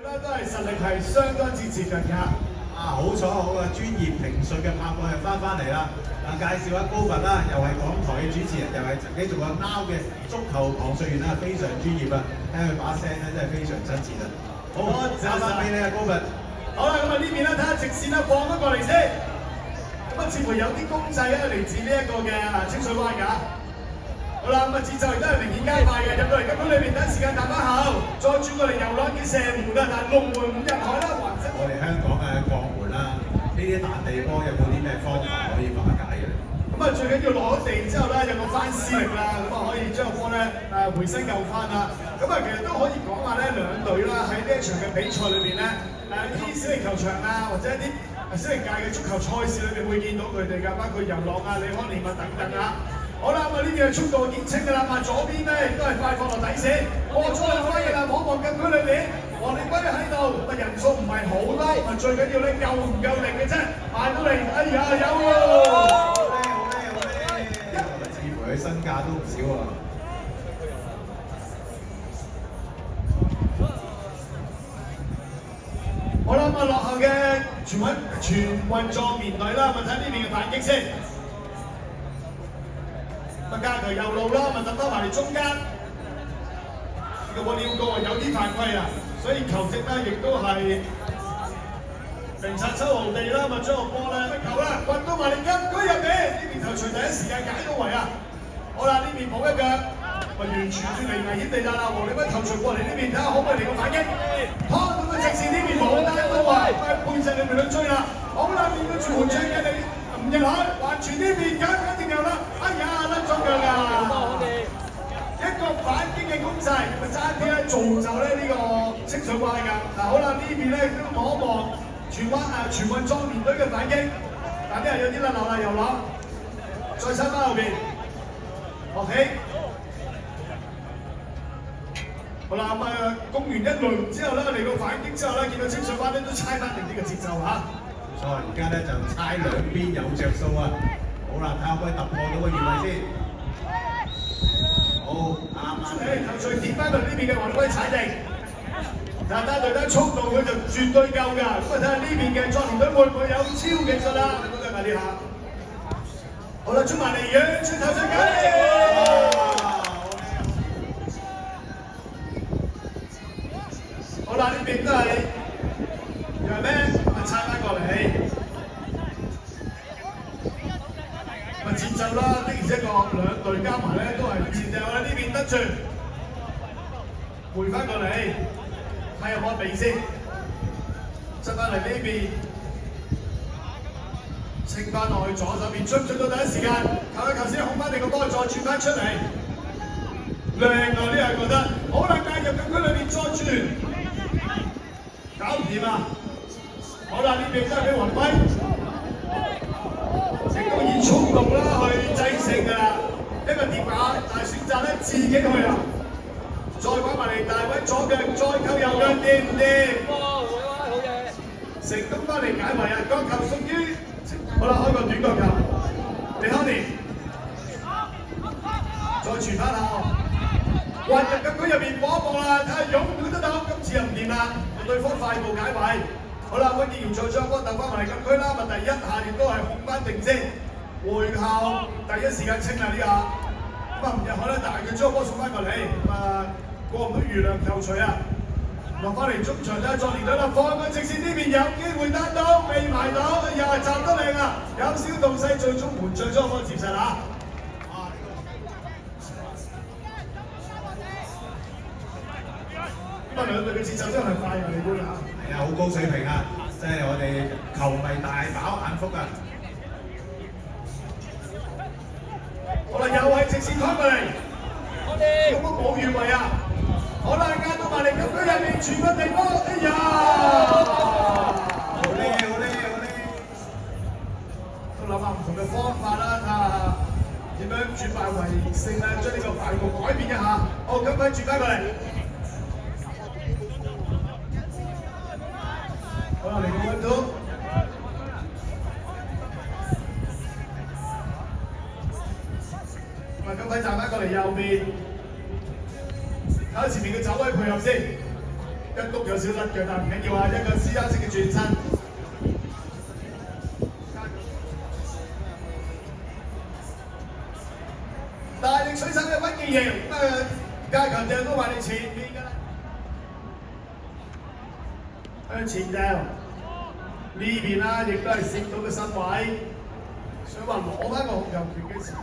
咧都係實力係相當之接近㗎。啊，好彩好啊！專業評述嘅拍檔又翻嚟啦。介紹下高佛啦，又係港台嘅主持人，又係曾經做過 Now 嘅足球旁述員啦，非常專業啊！聽佢把聲咧真係非常親切啊！好，交翻俾你啊，高佛。好啦，咁啊呢邊咧睇下直線啦，放咗過嚟先。咁啊似乎有啲公仔咧嚟自呢一個嘅清水灣㗎。好啦，咁啊節奏亦都係明顯加快嘅，入到嚟金區裏邊等時間彈翻後，再轉過嚟遊覽嘅射門啊，但係龍門唔入海啦，還真。我哋香港嘅國門啦，呢啲彈地波有冇啲咩方法可以化解嘅？咁啊最緊要落咗地之後咧，有個翻施力啦，咁啊可以將個波咧回身救翻啦。咁啊其實都可以講話咧，兩隊啦喺呢一場嘅比賽裏邊咧，啲小型球場啊，或者一啲小型界嘅足球賽事裏邊會見到佢哋㗎，包括遊樂啊、利康連物等等啊。好啦，咁啊呢邊嘅速度已經清㗎啦，嘛左邊咧亦都係快放落底線，過咗兩威㗎啦，望禁區裏邊，黃力威喺度，咁啊人數唔係好多，咁啊最緊要咧夠唔夠力嘅啫，埋到嚟，哎呀有喎！似乎佢身價都唔少喎。好啦，咁啊落後嘅全運壯年隊啦，咪睇呢邊嘅反擊先。咁加強右路啦，咪揼翻埋嚟中間。個波撩高啊，有啲犯規啊，所以球證咧亦都係明察秋毫地啦，咪將個波咧球啦，運到埋嚟禁區入邊，呢邊頭槌第一時間解到圍啊！好啦，呢邊補一腳，咪完全脫離危險地帶啦！黃利斌頭槌過嚟呢邊，睇下可唔可以嚟個反擊？拖到個直線呢邊冇單到啊，背脊裏邊去追啦！好啦，面對住門將嘅你唔入海，還傳呢邊緊緊接入啦！哎呀，甩咗腳㗎！一個反擊嘅攻勢，咪爭啲咧造就咧呢個清水灣㗎。嗱好啦，呢邊咧都望一望全運壯年隊嘅反擊，但啲人有啲甩漏啦，又攞，再收翻後邊，學起。好啦，咁啊攻完一輪之後咧，嚟個反擊之後咧，見到清水灣咧都猜翻定呢個節奏嚇。冇錯，而家咧就猜兩邊有着數啊！好啦，睇下可唔可以突破到個越位先。好，啱。頭槌點翻到呢邊嘅黃威踩定，但單對單速度佢就絕對夠㗎。咁啊睇下呢邊嘅壯年隊會唔會有超技術啦？咁嘅呢下。好啦，出埋嚟遠出頭槌緊。好啦，呢邊都係讓咩？咪拆翻過嚟。咪節奏啦，的而且確兩隊加埋咧都係前掉啦，呢邊得住，回翻過嚟，睇下可唔可以避先，執翻嚟呢邊，清翻落去左手邊，出唔出到第一時間？頭先控翻你個波，再轉翻出嚟，靚啊！呢下覺得，好啦，介入禁區裏邊再轉，搞唔掂啊！好啦，呢邊交俾雲輝。都以衝動啦去制勝㗎啦，一個疊馬，但係選擇咧自己去啊！再滾埋嚟，大位左腳，再扣右腳，掂唔掂？好嘢！成功翻嚟解圍啊！個球屬於，好啦，開個短角球，李康年，再傳翻後，混入禁區入邊搏一搏啦，睇下擁唔擁得到，今次又唔掂啦，對方快步解圍。好啦，温建堯再將波鬥翻埋嚟禁區啦，咪第一下亦都係控翻定先，回後第一時間清啦呢下，咁啊唔入海咧，但係佢將波送翻過嚟，咁啊過唔到魚梁頭槌啊，落翻嚟中場咧，壯年隊啦，放個直線呢邊有機會單到，未埋到，哎呀站得靚啊，有少動勢，最終門將將波接實啊！咁啊兩隊嘅節奏真係快啊，你估啦？係啊，好高水平啊！即係我哋球迷大飽眼福啊！好啦，又係直線推過嚟，有冇冇越位啊？好啦，壓到埋嚟禁區入面，全個地波，哎呀！好叻，好叻，好叻！都諗下唔同嘅方法啦，睇下點樣轉敗為勝咧，將呢個敗局改變一下。好，咁快轉翻過嚟。好啦，嚟個温度。咁快站翻過嚟右邊，睇下前面嘅走位配合先。一谷有少甩腳，但唔緊要啊，一個 CR 式嘅轉身。大力水手嘅溫健瑩，界球掟到埋你前面㗎啦，向前掟。呢邊啦，亦都係攝到個身位，想話攞翻個控球權嘅時候。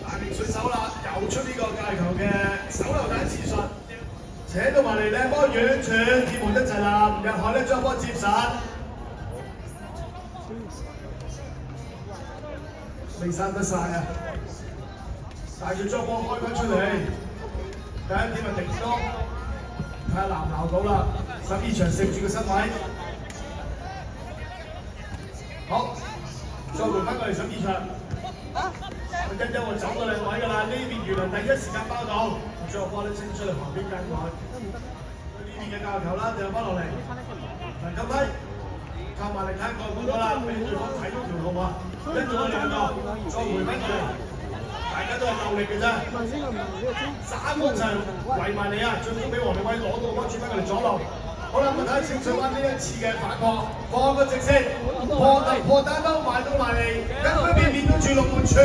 大力水手啦，又出呢個界球嘅手榴彈戰術，扯到埋嚟靚波遠傳，鐵門一齊立，入海咧將波接實。未刪得晒啊！但係要將波開翻出嚟。第一點係迪哥，睇下鬧唔鬧到啦。12場食住個身位。好，再回翻過嚟12場。欣欣我走到靚位㗎啦，呢邊原來第一時間包到，將個波咧清出嚟旁邊間位。呢邊嘅教球啦，掉翻落嚟。嗱咁低，靠埋嚟睇個嗰個啦，俾對方睇到條路啊！一做咗兩個，再回翻過嚟，大家都係鬥力嘅啫。三個就圍埋你啊！最終俾黃力威攞到波轉翻過嚟左路。好啦，我睇下清水灣呢一次嘅反撲，放個直線，破單兜埋到埋嚟，一分邊面對住龍門傳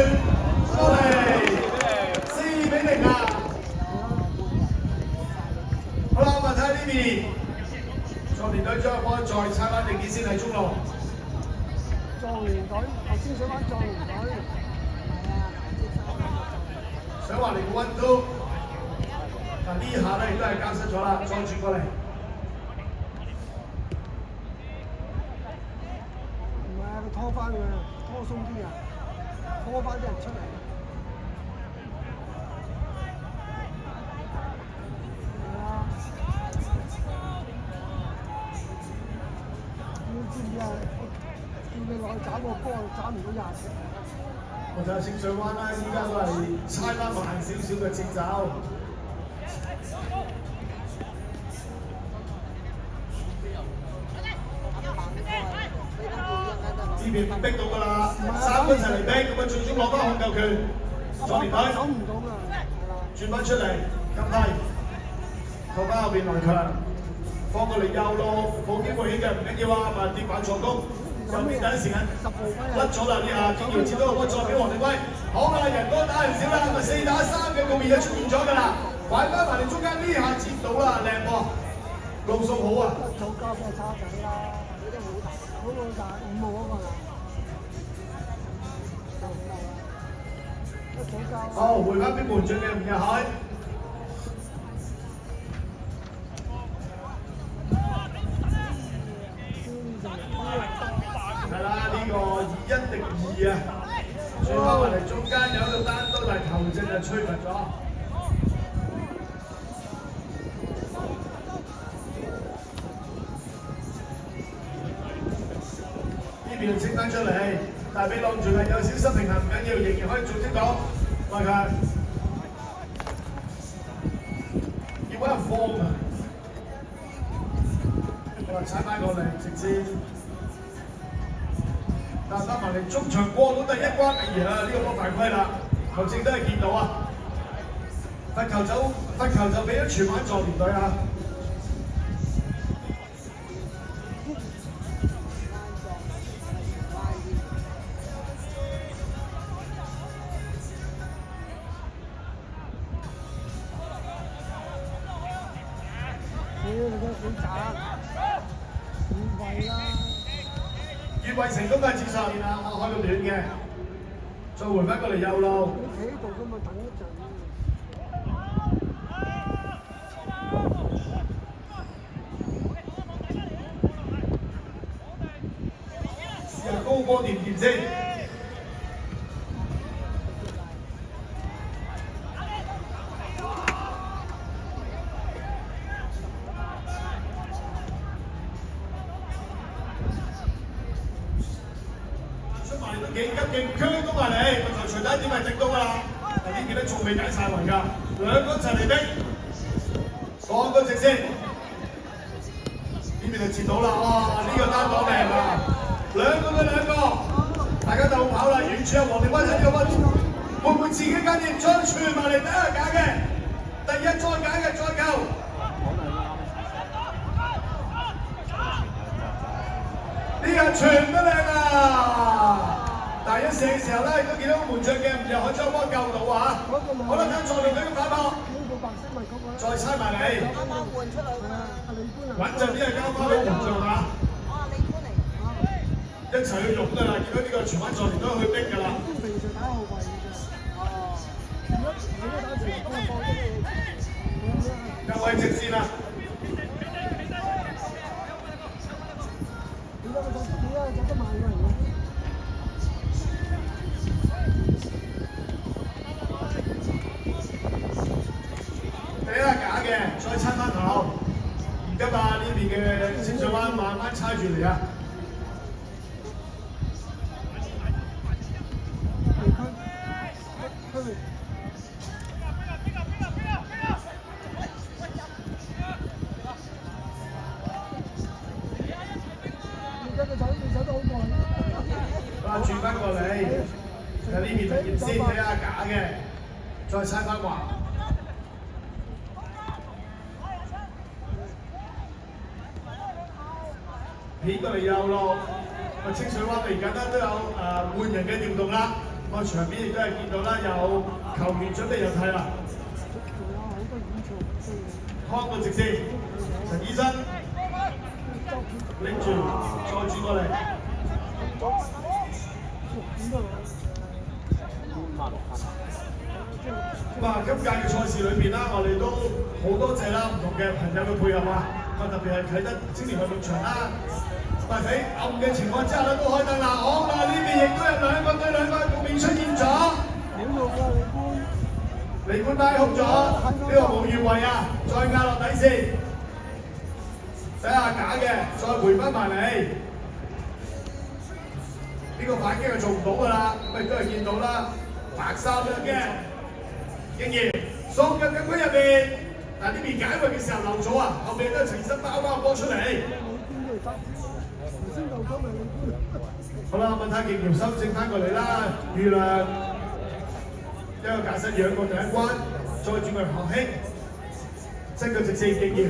過嚟，4-0啊！好啦，我睇下呢邊，壯年隊將個波再拆翻定件先喺中路。壯年隊，頭先想玩壯年隊，想話嚟個溫都，嗱呢下咧亦都係交失咗啦，再轉過嚟。唔係啊，佢拖翻佢，拖鬆啲啊，拖翻啲人出嚟。係啊，你知唔知啊？叫你落去斬個波，斬唔到20隻。我睇下清水灣啦，依家都係猜翻慢少少嘅節奏。呢邊逼到㗎啦，3分一齊嚟逼，咁啊最終攞翻控球權。壯年隊走唔到㗎，轉翻出嚟，金梯，扣翻後邊來強，放過嚟右路，冇機會起嘅唔緊要啊，咪跌板助攻。右邊第一時間甩咗啦！呢下經耀接到個波，再俾黃力威。好啦，人多打人少啦，咪4打3嘅局面就出現咗㗎啦。擺翻埋嚟中間呢下接到啦，靚波，路數好啊！早交波差仔啦，你都好老大5號嗰個啦，一早交。好，回翻俾門將嘅吳日海。係啦，呢個2-1敵2啊，轉翻埋嚟中間有一個單刀，但係球證就吹罰咗。呢邊就清翻出嚟，但係俾浪住係有少失平衡，唔緊要，仍然可以組織到。喂佢，要揾人放啊！我話踩翻過嚟，直接。但係埋嚟中場過到第一關，哎呀！呢個波犯規啦，球證都係見到啊！罰球就俾咗荃灣壯年隊啊！越位成功嘅戰術啊！我開到短嘅，再回翻過嚟右路。你企喺度咁咪等一陣。試下高波掂唔掂先？幾急勁強攻埋嚟，個頭除低點係直到㗎啦。但呢邊咧仲未解晒圍㗎，兩個一齊嚟逼，放個直線。呢邊就截到啦，哇！呢個單擋靚啊，兩個，大家鬥跑啦，遠處有黃力威喺呢個位，會唔會自己間業將傳埋嚟，第一假嘅，第一再假嘅再救。呢個傳得靚啊！第一射嘅時候咧，都見到門將嘅唔入可將波救到啊！好啦，睇助練隊嘅反撲，再猜埋嚟，穩陣啲係交翻俾門將啊！一齊去用㗎啦！見到呢個全班助練隊去逼㗎啦！又係直線啦！第一假嘅，再猜翻頭。而家嘛呢邊嘅清水灣慢慢猜住嚟啊！轉翻過嚟，睇呢邊係葉先，睇下假嘅，再猜翻話。片過嚟右路，清水灣嚟緊咧都有換人嘅調動啦。場面亦都係見到啦，有球員準備入替啦。康到直線，陳醫生拎住，再轉過嚟。今屆嘅賽事裏邊啦，我哋都好多謝啦，唔同嘅朋友嘅配合啊！特別係啟德青年運動場啦，喺暗嘅情況之下咧都開燈啦。好啦，呢邊亦都有兩個對兩個局面出現咗。李冠帶空咗，呢個無越位啊！再壓落底線，睇下假嘅，再回翻埋嚟。呢個反擊係做唔到㗎啦，咁亦都係見到啦，白衫嘅經驗送入禁區入邊，但呢邊解圍嘅時候漏咗啊，後邊都係陳生包個波出嚟。好啦，問下勁條修正翻過嚟啦，預亮一個解釋養過第一關，再轉為學興，真個直線經驗。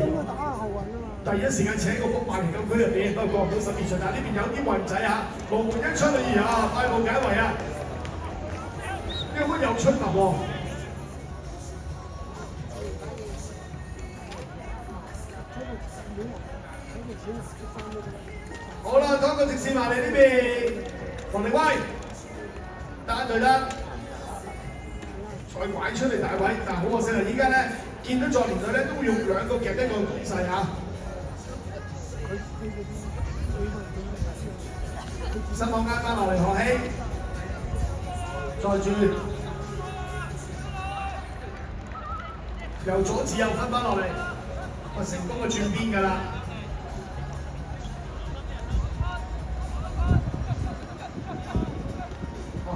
第一時間請個風馬嚟禁區入邊，不過過唔到12場，但呢邊有啲運仔嚇，龍門一出嚟啊，快步解圍啊！呢個波又出球喎。好啦，講個直線埋嚟呢邊，黃力威單對得，再拐出嚟大位，但係好可惜啊！依家咧見到助連隊咧都會用兩個夾一個攻勢嚇。新網啱翻落嚟學興，再轉，由左至右分翻落嚟，成功嘅轉邊㗎啦。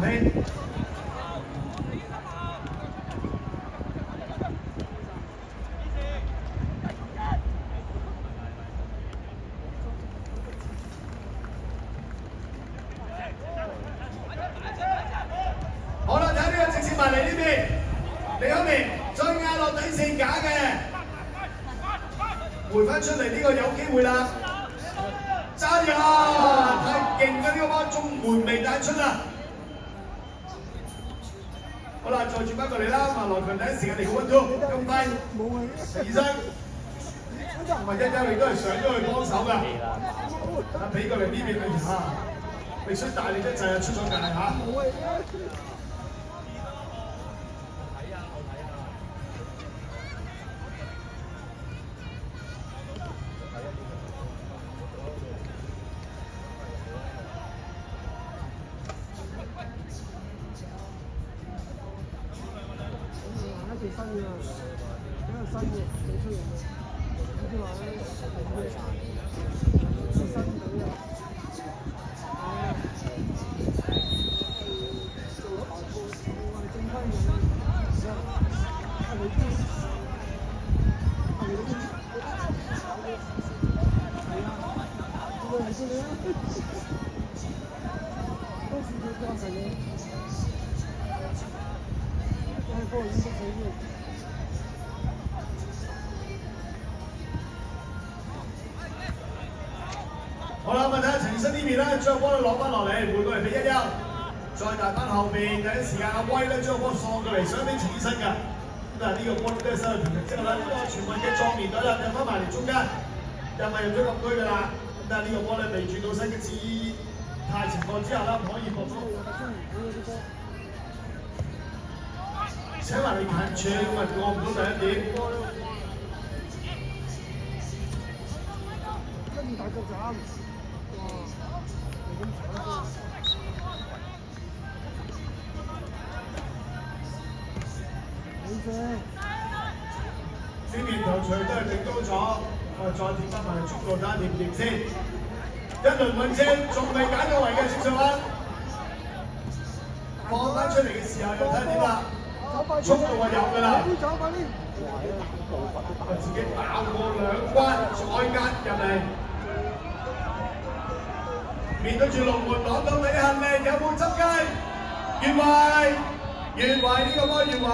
學興。好啦，睇呢個直線埋嚟呢邊，李康明再壓落底線假嘅，回翻出嚟呢個有機會啦，揸入，太勁嘅呢個波中門未帶出啊！好啦，再轉翻過嚟啦，羅強第一時間嚟個 1-2，咁快，陳醫生，唔係1-1亦都係上咗去幫手㗎，俾過嚟呢邊哎呀，力水大力得滯啊，出咗界嚇。新嘅，比較新嘅幾出嚟嘅，好似話咧新嘅啊，我哋正規嘅，係你啲，係你啲，係啊，我係知你啊，都是佢教成嘅。波已經死咗。好啦，咁啊睇下陳生呢邊咧，將個波攞翻落嚟，換過嚟俾一休，再大翻後邊，第一時間阿威咧將個波送過嚟，想俾陳醫生㗎。但係呢個波都係收到平衡之後咧，呢個全運嘅壯年隊啦，入翻埋嚟中間，又係入咗禁區㗎啦。咁但係呢個波咧未轉到身嘅姿態情況之下啦，唔可以搏到。請埋你近處，咁啊過唔到第一點。跟住大腳斬，哇！係咁搶波。呢邊頭鎚都係頂高咗，我再貼翻埋速度睇下掂唔掂先。一輪運車仲未揀到位嘅小上灣，放翻出嚟嘅時候又睇下點啦。速度係有㗎啦，自己爆過兩關再壓入嚟，面對住龍門擋到李幸利，有冇執雞？越位，越位呢個波越位。